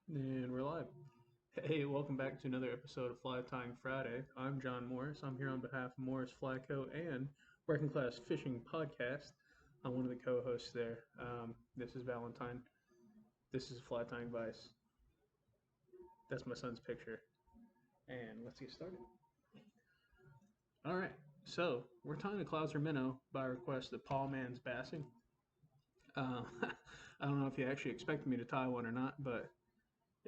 And we're live. Hey, welcome back to another episode of Fly Tying Friday. I'm John Morris. I'm here on behalf of Morris Fly Co. and Working Class Fishing Podcast. I'm one of the co-hosts there. This is Valentine. This is Fly Tying Vice. That's my son's picture. And let's get started. All right. So we're tying a Clouser Minnow by request of Paul Man's Bassing. I don't know if you actually expected me to tie one or not, but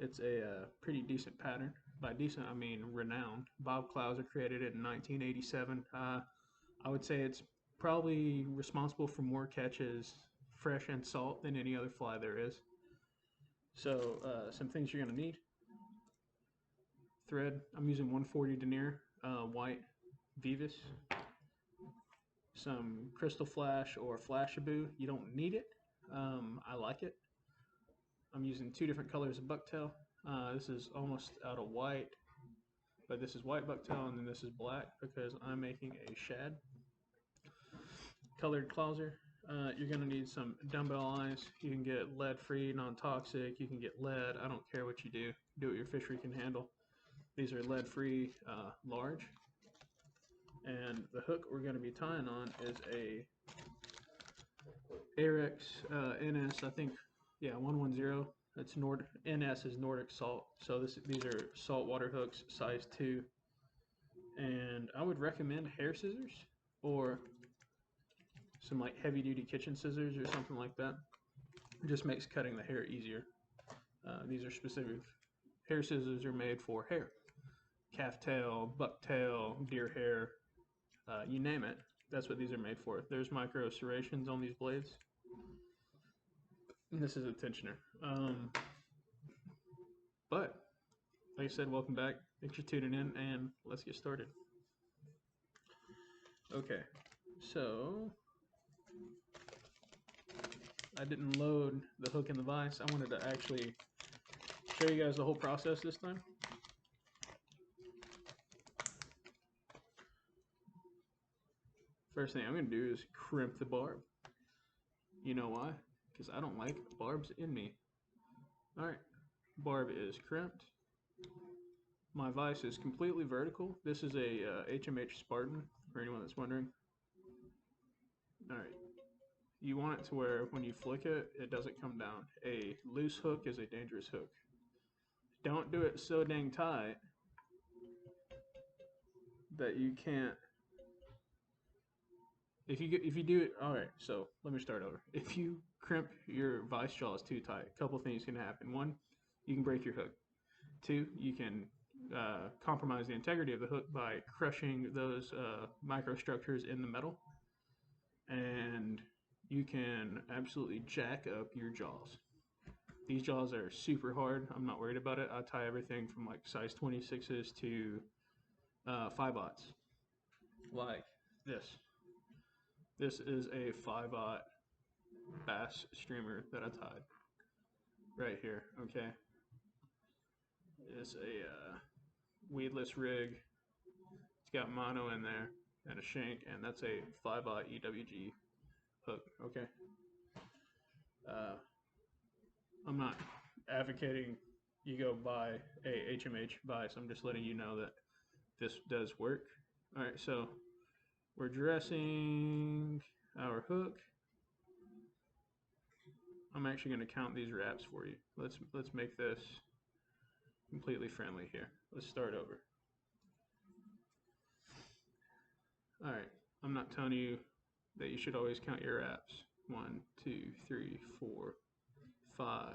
it's a pretty decent pattern. By decent, I mean renowned. Bob Clouser created it in 1987. I would say it's probably responsible for more catches, fresh and salt, than any other fly there is. So, some things you're going to need: thread. I'm using 140 denier, white Vivus. Some crystal flash or flashaboo. You don't need it. I like it. I'm using two different colors of bucktail. This is almost out of white, but this is white bucktail, and then this is black because I'm making a shad. Colored Clouser. You're going to need some dumbbell eyes. You can get lead-free, non-toxic. You can get lead. I don't care what you do. Do what your fishery can handle. These are lead-free, large. And the hook we're going to be tying on is a Arex NS, I think, yeah, 110. It's NS is Nordic salt. So these are saltwater hooks, size 2. And I would recommend hair scissors or some like heavy duty kitchen scissors or something like that. It just makes cutting the hair easier. These are specific. Hair scissors are made for hair. Calf tail, bucktail, deer hair, you name it. That's what these are made for. There's micro serrations on these blades. And this is a tensioner. But, like I said, welcome back. Thanks for tuning in, and let's get started. Okay, so I didn't load the hook in the vise. I wanted to actually show you guys the whole process this time. First thing I'm going to do is crimp the barb. You know why? Because I don't like barbs in me. Alright, barb is crimped. My vise is completely vertical. This is a HMH Spartan, for anyone that's wondering. Alright, you want it to where when you flick it, it doesn't come down. A loose hook is a dangerous hook. Don't do it so dang tight that you can't. If you do it, all right. So let me start over. If you crimp your vice jaws too tight, a couple things can happen. One, you can break your hook. Two, you can compromise the integrity of the hook by crushing those microstructures in the metal, and you can absolutely jack up your jaws. These jaws are super hard. I'm not worried about it. I tie everything from like size 26s to 5/0s, like this. This is a 5/0 bass streamer that I tied right here. Okay, it's a weedless rig. It's got mono in there and a shank, and that's a 5/0 EWG hook. Okay, uh, I'm not advocating you go buy a HMH vise. I'm just letting you know that this does work. All right, so we're dressing our hook. I'm actually going to count these wraps for you. Let's make this completely friendly here. Let's start over. All right, I'm not telling you that you should always count your wraps. 1, 2, 3, 4, 5,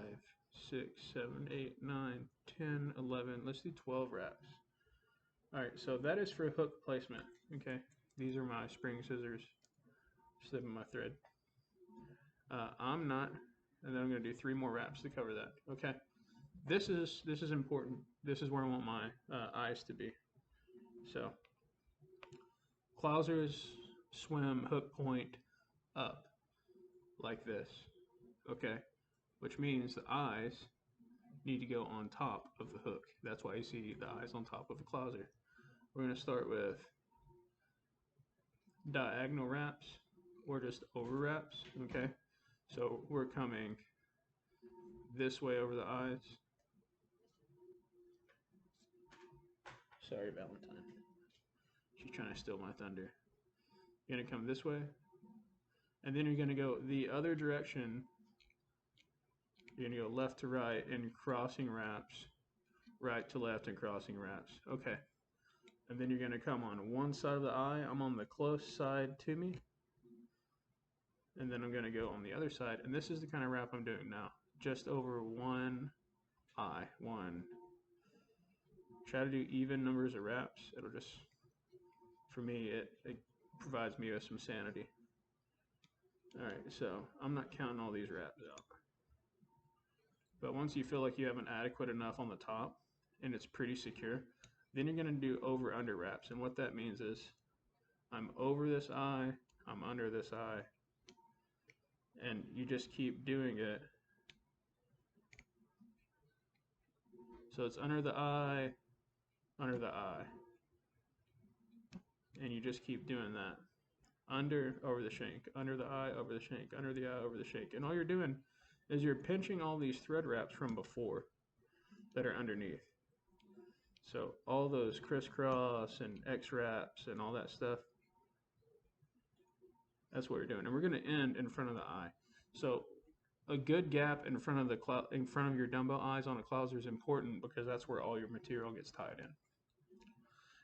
6, 7, 8, 9, 10, 11. Let's do 12 wraps. All right, so that is for hook placement. Okay, these are my spring scissors. Slipping my thread. I'm not, and then I'm going to do 3 more wraps to cover that. Okay, this is important. This is where I want my eyes to be. So, Clousers swim hook point up like this. Okay, which means the eyes need to go on top of the hook. That's why you see the eyes on top of the clouser. We're going to start with diagonal wraps or just over wraps. Okay, so we're coming this way over the eyes, Sorry, Valentine. She's trying to steal my thunder. You're gonna come this way, and then you're gonna go the other direction. You're gonna go left to right and crossing wraps, right to left and crossing wraps. Okay. And then you're gonna come on one side of the eye. I'm on the close side to me. And then I'm gonna go on the other side. And this is the kind of wrap I'm doing now. Just over one eye. One. Try to do even numbers of wraps. It'll just, for me, it provides me with some sanity. Alright, so I'm not counting all these wraps out. But once you feel like you have an adequate enough on the top and it's pretty secure, then you're going to do over-under wraps. And what that means is I'm over this eye, I'm under this eye, and you just keep doing it. So it's under the eye, and you just keep doing that. Under, over the shank, under the eye, over the shank, under the eye, over the shank. And all you're doing is you're pinching all these thread wraps from before that are underneath. So all those crisscross and X wraps and all that stuff, that's what you're doing. And we're going to end in front of the eye. So a good gap in front of your dumbbell eyes on a clouser is important because that's where all your material gets tied in.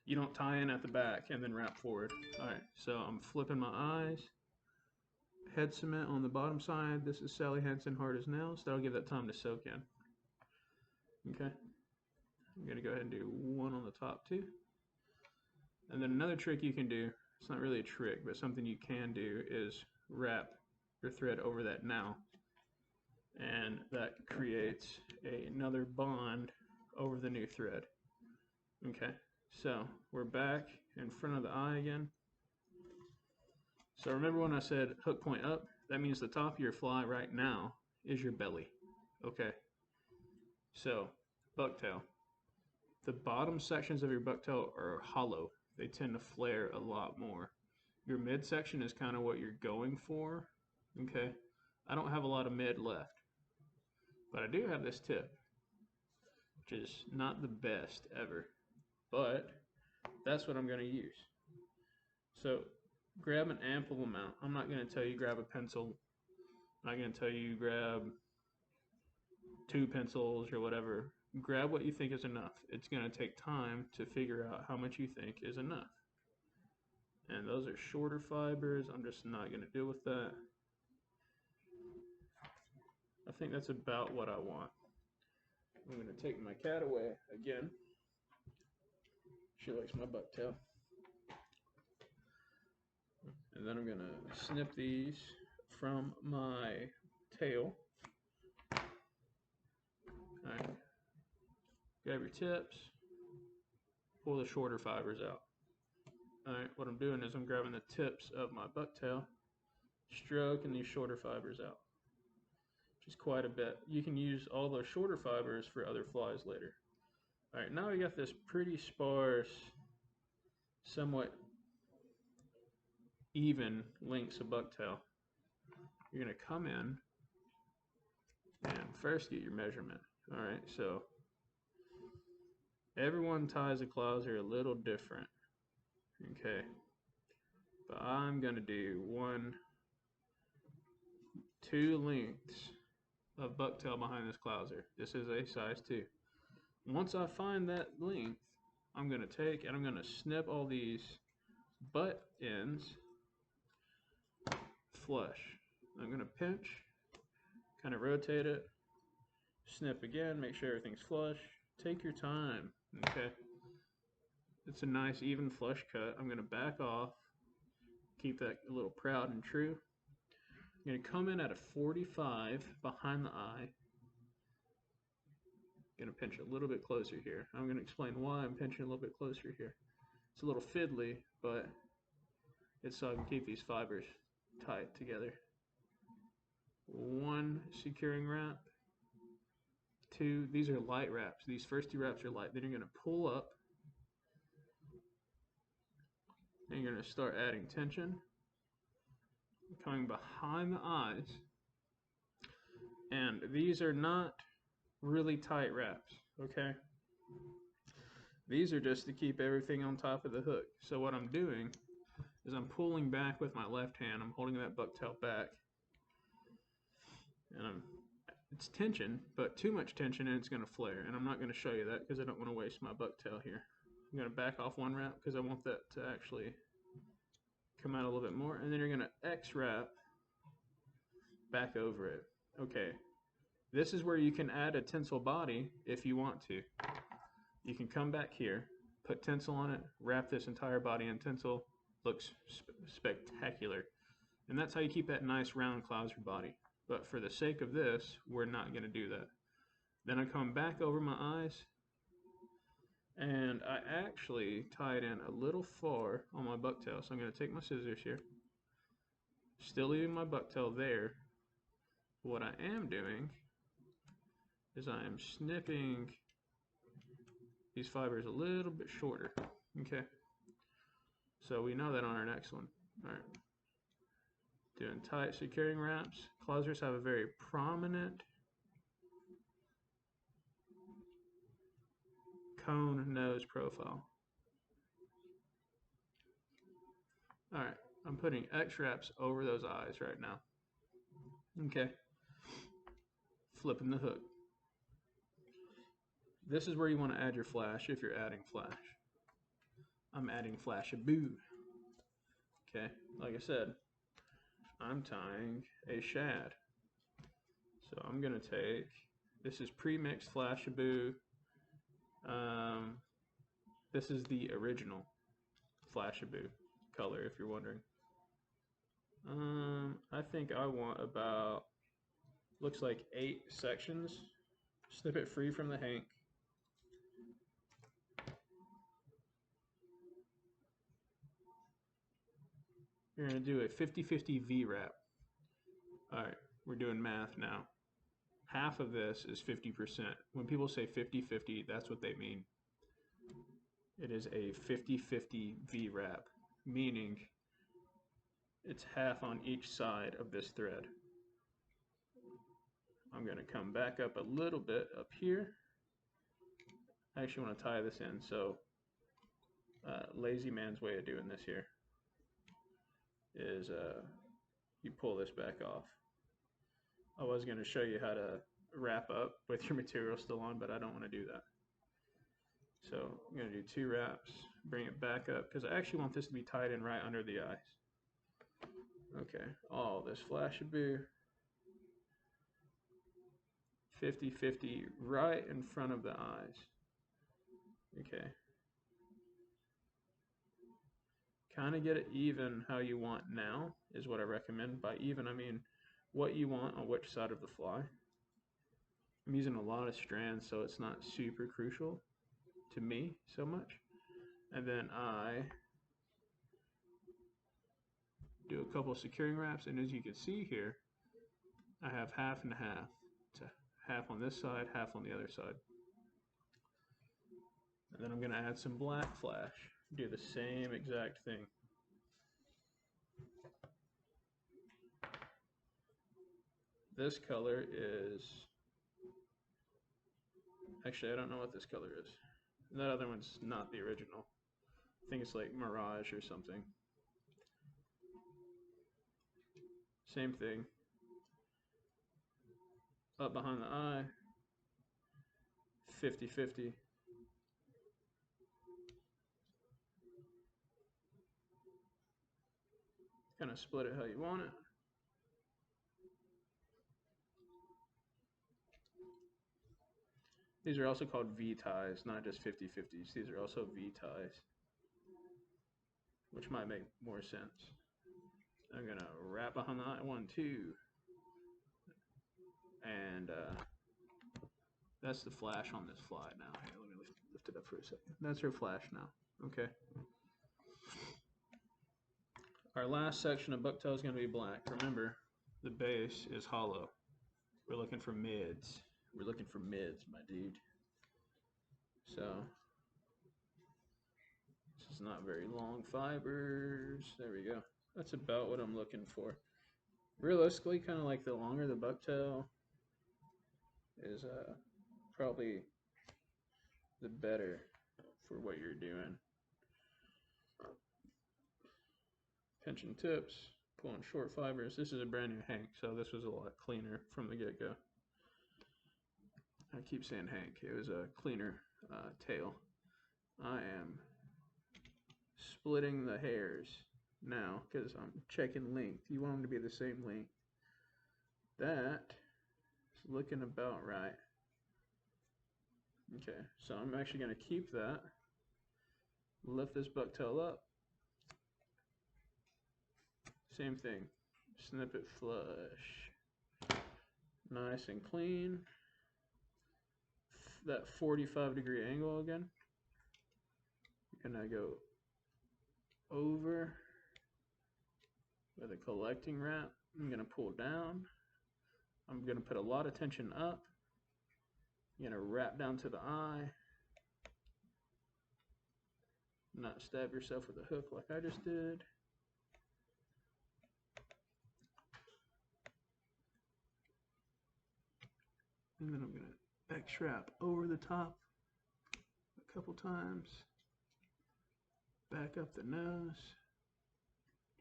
You don't tie in at the back and then wrap forward. All right, so I'm flipping my eyes. Head cement on the bottom side. This is Sally Hansen Hard as Nails. That'll give that time to soak in. Okay. I'm going to go ahead and do one on the top too. And then another trick you can do, it's not really a trick, but something you can do is wrap your thread over that now. And that creates another bond over the new thread. Okay, so we're back in front of the eye again. So remember when I said hook point up? That means the top of your fly right now is your belly. Okay, so bucktail. The bottom sections of your bucktail are hollow. They tend to flare a lot more. Your midsection is kind of what you're going for. Okay, I don't have a lot of mid left, but I do have this tip, which is not the best ever, but that's what I'm going to use. So grab an ample amount. I'm not going to tell you grab a pencil. I'm not going to tell you grab 2 pencils or whatever. Grab what you think is enough. It's going to take time to figure out how much you think is enough. And those are shorter fibers. I'm just not going to deal with that. I think that's about what I want. I'm going to take my cat away again. She likes my bucktail. And then I'm going to snip these from my tail. Alright. Grab your tips. Pull the shorter fibers out. Alright, what I'm doing is I'm grabbing the tips of my bucktail, stroking these shorter fibers out. Which is quite a bit. You can use all those shorter fibers for other flies later. Alright, now we got this pretty sparse, somewhat even lengths of bucktail. You're going to come in and first get your measurement. Alright, so everyone ties a clouser a little different. Okay, but I'm going to do 2 lengths of bucktail behind this clouser. This is a size 2. Once I find that length, I'm going to take and I'm going to snip all these butt ends flush. I'm going to pinch, kind of rotate it, snip again, make sure everything's flush. Take your time, okay? It's a nice even flush cut. I'm going to back off, keep that a little proud and true. I'm going to come in at a 45 behind the eye. I'm going to pinch a little bit closer here. I'm going to explain why I'm pinching a little bit closer here. It's a little fiddly, but it's so I can keep these fibers tight together. 1 securing wrap. 2, these are light wraps. These first 2 wraps are light. Then you're going to pull up. And you're going to start adding tension. Coming behind the eyes. And these are not really tight wraps, okay? These are just to keep everything on top of the hook. So what I'm doing is I'm pulling back with my left hand. I'm holding that bucktail back. And it's tension, but too much tension and it's going to flare. And I'm not going to show you that because I don't want to waste my bucktail here. I'm going to back off one wrap because I want that to actually come out a little bit more. And then you're going to X wrap back over it. Okay, this is where you can add a tinsel body if you want to. You can come back here, put tinsel on it, wrap this entire body in tinsel. Looks spectacular. And that's how you keep that nice round Clouser body. But for the sake of this, we're not going to do that. Then I come back over my eyes, and I actually tie it in a little far on my bucktail. So I'm going to take my scissors here, still leaving my bucktail there. What I am doing is I am snipping these fibers a little bit shorter. Okay, so we know that on our next one. All right, doing tight securing wraps. Clousers have a very prominent cone nose profile. All right, I'm putting X wraps over those eyes right now. Okay, flipping the hook. This is where you want to add your flash if you're adding flash. I'm adding flash-a-boo. Okay, like I said, I'm tying a shad. So I'm going to take, this is pre-mixed flash-a-boo. This is the original flash-a-boo color, if you're wondering. I think I want about, looks like 8 sections. Snip it free from the hank. You're going to do a 50-50 V-wrap. Alright, we're doing math now. Half of this is 50%. When people say 50-50, that's what they mean. It is a 50-50 V-wrap, meaning it's half on each side of this thread. I'm going to come back up a little bit up here. I actually want to tie this in, so lazy man's way of doing this here is you pull this back off. I was going to show you how to wrap up with your material still on, but I don't want to do that. So I'm going to do 2 wraps, bring it back up, because I actually want this to be tied in right under the eyes. Okay, all this flash-a-boo, 50-50 right in front of the eyes. Okay. Kind of get it even how you want now is what I recommend. By even, I mean what you want on which side of the fly. I'm using a lot of strands, so it's not super crucial to me so much. And then I do a couple of securing wraps, and as you can see here, I have half and half. It's half on this side, half on the other side. And then I'm going to add some black flash. Do the same exact thing. This color is, actually I don't know what this color is. That other one's not the original. I think it's like Mirage or something. Same thing. Up behind the eye, 50-50. Kind of split it how you want it. These are also called V-ties, not just 50-50s. These are also V-ties, which might make more sense. I'm going to wrap behind the eye, 1, 2. And that's the flash on this fly now. Here, let me lift it up for a second. That's her flash now. Okay. Our last section of bucktail is going to be black. Remember, the base is hollow. We're looking for mids. We're looking for mids, my dude. So, this is not very long fibers. There we go. That's about what I'm looking for. Realistically, kind of like the longer the bucktail is probably the better for what you're doing. Pinching tips, pulling short fibers. This is a brand new Hank, so this was a lot cleaner from the get-go. I keep saying Hank. It was a cleaner tail. I am splitting the hairs now because I'm checking length. You want them to be the same length. That is looking about right. Okay, so I'm actually going to keep that. Lift this bucktail up. Same thing. Snip it flush. Nice and clean. That 45-degree angle again. You're going to go over with a collecting wrap. I'm going to pull down. I'm going to put a lot of tension up. You're going to wrap down to the eye. Not stab yourself with a hook like I just did. And then I'm going to X-wrap over the top a couple times. Back up the nose.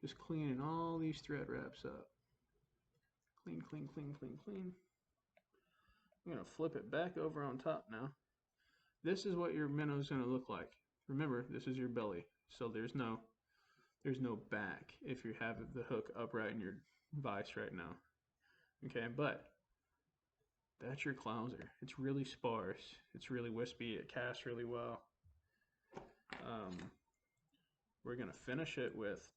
Just cleaning all these thread wraps up. Clean, clean, clean, clean, clean. I'm going to flip it back over on top now. This is what your minnow is going to look like. Remember, this is your belly, so there's no back if you have the hook upright in your vise right now. Okay, but that's your clouser. It's really sparse. It's really wispy. It casts really well. We're going to finish it with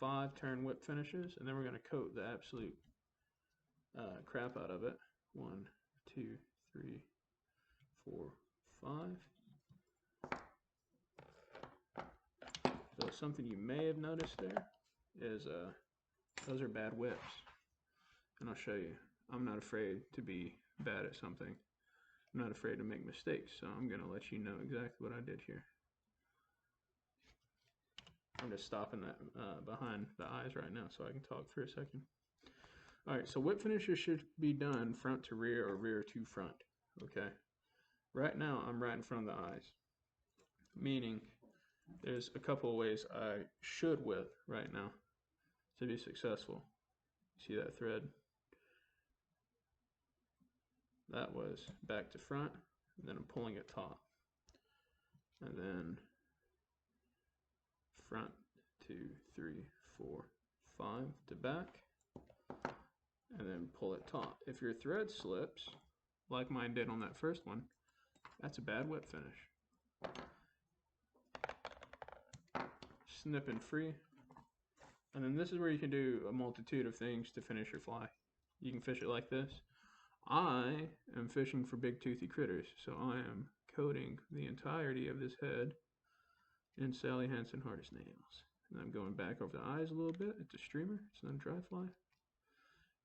5 turn whip finishes, and then we're going to coat the absolute crap out of it. 1, 2, 3, 4, 5. So something you may have noticed there is those are bad whips, and I'll show you. I'm not afraid to be bad at something. I'm not afraid to make mistakes, so I'm going to let you know exactly what I did here. I'm just stopping that behind the eyes right now so I can talk for a second. Alright, so whip finishes should be done front to rear or rear to front. Okay. Right now I'm right in front of the eyes. Meaning there's a couple of ways I should whip right now to be successful. See that thread? That was back to front, and then I'm pulling it top. And then front, 2, 3, 4, 5 to back. And then pull it top. If your thread slips, like mine did on that first one, that's a bad whip finish. Snipping free. And then this is where you can do a multitude of things to finish your fly. You can fish it like this. I am fishing for big toothy critters, so I am coating the entirety of this head in Sally Hansen hardest nails. And I'm going back over the eyes a little bit. It's a streamer. It's not a dry fly.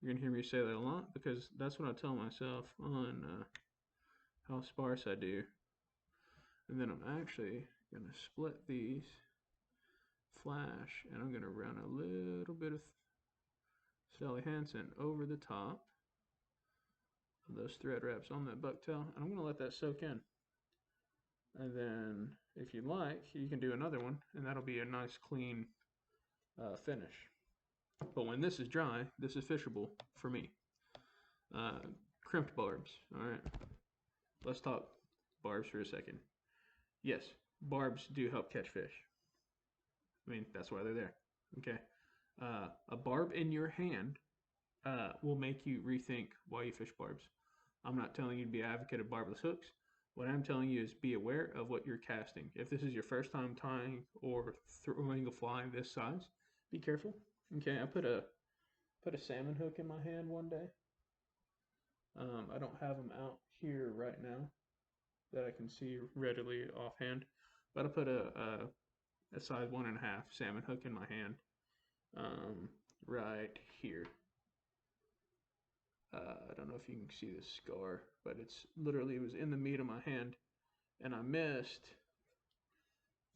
You're going to hear me say that a lot because that's what I tell myself on how sparse I do. And then I'm actually going to split these, flash, and I'm going to run a little bit of Sally Hansen over the top of those thread wraps on that bucktail, and I'm going to let that soak in. And then, if you like, you can do another one, and that'll be a nice clean finish. But when this is dry, this is fishable for me. Crimped barbs. Alright, let's talk barbs for a second. Yes, barbs do help catch fish. I mean, that's why they're there. Okay, a barb in your hand will make you rethink why you fish barbs. I'm not telling you to be an advocate of barbless hooks. What I'm telling you is be aware of what you're casting. If this is your first time tying or throwing a fly this size, be careful. Okay, I put a salmon hook in my hand one day. I don't have them out here right now that I can see readily offhand, but I put a size 1.5 salmon hook in my hand right here. I don't know if you can see this scar, but it was in the meat of my hand, and I missed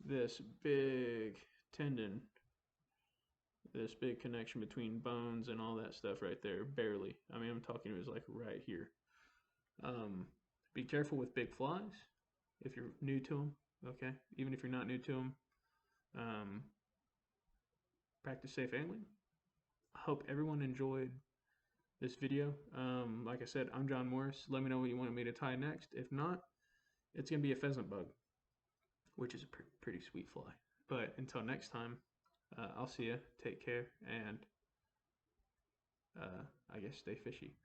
this big tendon, this big connection between bones and all that stuff right there, barely. I mean, I'm talking it was like right here. Um, be careful with big flies if you're new to them. Okay, even if you're not new to them, um, practice safe angling. I hope everyone enjoyed this video. Like I said, I'm John Morris. Let me know what you want me to tie next. If not, it's gonna be a pheasant bug, which is a pretty sweet fly. But until next time, I'll see you. Take care, and I guess stay fishy.